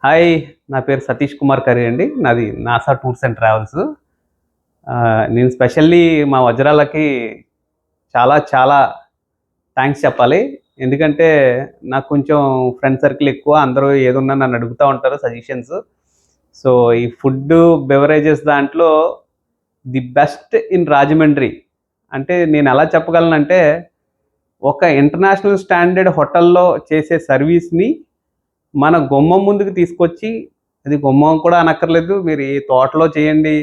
Hi. నా పేరు Satish Kumar curry అండి. నాది నాసా టూర్స్ అండ్ ట్రావెల్స్. నేను స్పెషల్లీ మా వజ్రాలకి చాలా చాలా థాంక్స్ చెప్పాలి. ఎందుకంటే నాకు కొంచెం ఫ్రెండ్ సర్కిల్ ఎక్కువ. అందరూ ఏదున్నా నన్ను అడుగుతా ఉంటారు సజెషన్స్. సో, ఈ ఫుడ్డు, బెవరేజెస్ దాంట్లో ది బెస్ట్ ఇన్ రాజమండ్రి. అంటే నేనెలా చెప్పగలనంటే, ఒక ఇంటర్నేషనల్ స్టాండర్డ్ హోటల్‌లో చేసే సర్వీస్‌ని మన గుమ్మం ముందుకు తీసుకొచ్చి, అది గుమ్మం కూడా అనక్కర్లేదు. మీరు ఈ తోటలో చేయండి,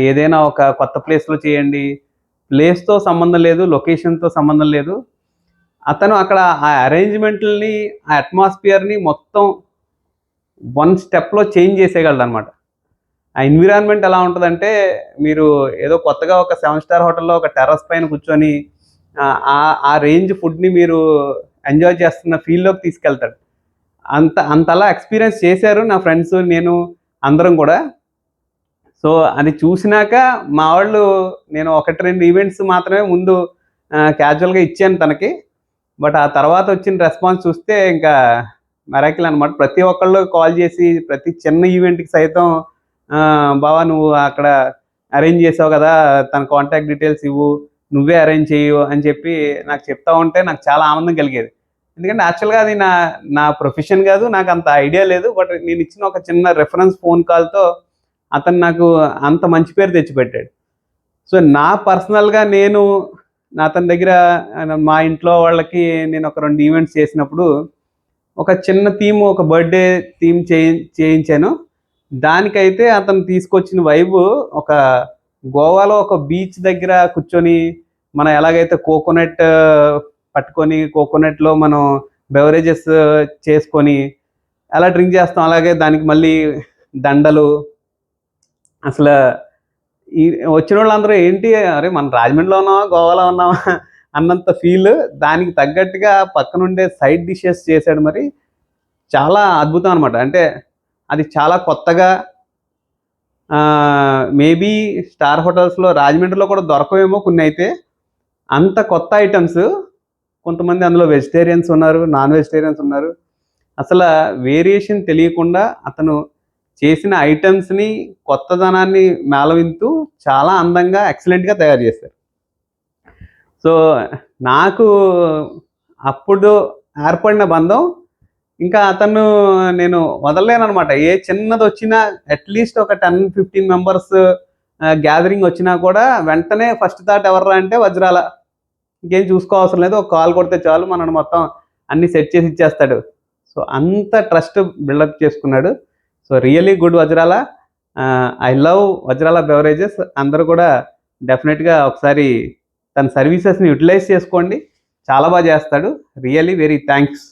ఏదైనా ఒక కొత్త ప్లేస్‌లో చేయండి. ప్లేస్‌తో సంబంధం లేదు, లొకేషన్‌తో సంబంధం లేదు. అతను అక్కడ ఆ అరేంజ్‌మెంట్‌లని, ఆ అట్మాస్ఫియర్‌ని మొత్తం వన్ స్టెప్‌లో చేంజ్ చేసేయగలడనమాట. ఆ ఎన్విరాన్మెంట్ ఎలా ఉంటదంటే, మీరు ఏదో కొత్తగా ఒక 7 స్టార్ హోటల్‌లో ఒక టెర్రస్ పైన కూర్చొని ఆ రేంజ్ ఫుడ్‌ని మీరు ఎంజాయ్ చేస్తున్న ఫీల్‌లోకి తీసుకెళ్తాడు. అంతలా ఎక్స్‌పీరియన్స్ చేశారు నా ఫ్రెండ్స్, నేను అందరం గూడా. సో, అది చూసినాక మా వోళ్ళు నేను 1, 2 ఈవెంట్స్ మాత్రమే ముందు క్యాజువల్‌గా ఇచ్చాను తనకి. బట్ ఆ తర్వాత వచ్చిన రెస్పాన్స్ చూస్తే ఇంకా మిరాకిల్ అనమాట. ప్రతి ఒక్కళ్ళు కాల్ చేసి ప్రతి చిన్న ఈవెంట్‌కి సైతం బావ నువ్వు అక్కడ అరేంజ్ చేసావు గదా! తన కాంటాక్ట్ డీటెయిల్స్ ఇవ్వు. నువ్వే అరేంజ్ చెయ్యు అని చెప్పి నాకు చెప్తా ఉంటే నాకు చాలా ఆనందం కలిగేది. ఎందుకంటే యాక్చువల్‌గా అది నా నా ప్రొఫెషన్ గాదు. నాకంత ఐడియా లేదు. బట్ నేనిచ్చిన ఒక చిన్న రిఫరెన్స్ ఫోన్ కాల్‌తో అతను నాకు అంత మంచి పేరు తెచ్చిపెట్టాడు. సో, నా పర్సనల్‌గా నేను అతని దగ్గర మా ఇంట్లో వాళ్ళకి నేను ఒక 2 ఈవెంట్స్ చేసినప్పుడు, ఒక చిన్న థీమ్, ఒక బర్త్‌డే థీమ్ చేయించాను. దానికైతే అతను తీసుకొచ్చిన వైబు ఒక గోవాలో ఒక బీచ్ దగ్గర కూర్చొని, మనం ఎలాగైతే కోకోనట్ పట్టుకొని, కోకోనట్‌లో మనం బెవరేజెస్ చేసుకొని, ఎలా డ్రింక్ చేస్తాం, అలాగే దానికి మళ్ళీ దండలు అసల ఈ వచ్చినోళ్ళందరూ ఏంటి అరే! మనం రాజమండ్రిలో ఉన్నామా? గోవాలో ఉన్నామా? అన్నంత ఫీలు. దానికి తగ్గట్టుగా పక్కనుండే సైడ్ డిషెస్ చేసాడు మరి. చాలా అద్భుతం అనమాట. అంటే అది చాలా కొత్తగా మేబీ స్టార్ హోటల్స్‌లో రాజమండ్రిలో కూడా దొరకవేమో కొన్నైతే. అంత కొత్త ఐటెమ్స్. కొంతమంది అందులో వెజిటేరియన్స్ ఉన్నారు, నాన్ వెజిటేరియన్స్ ఉన్నారు. అసల వేరియేషన్ తెలియకుండా అతను చేసిన ఐటెమ్స్‌ని, కొత్తదనాన్ని మేళవింతూ చాలా అందంగా, ఎక్సలెంట్‌గా తయారు చేశారు. సో, నాకు అప్పుడు ఏర్పడిన బంధం ఇంకా అతను నేను వదలలేననమాట. ఏ చిన్నదొచ్చినా అట్‌లీస్ట్ ఒక 10, 15 మెంబర్స్ గ్యాదరింగ్ వచ్చినా కూడా వెంటనే ఫస్ట్ థాట్ ఎవర్రా అంటే వజ్రాల. ఇంకేం చూసుకోవసరం లేదు. ఒక కాల్ కొడితే చాలు మనల్ని మొత్తం అన్నీ సెట్ చేసి ఇచ్చేస్తాడు. సో, అంత ట్రస్ట్ బిల్డప్ చేసుకున్నాడు. సో, రియల్లీ గుడ్ వజ్రాల. ఐ లవ్ వజ్రాల బెవరేజెస్. అందరూ కూడా డెఫినిట్‌గా ఒకసారి తన సర్వీసెస్‌ని యుటిలైజ్ చేసుకోండి. చాలా చేస్తాడు. Really very thanks.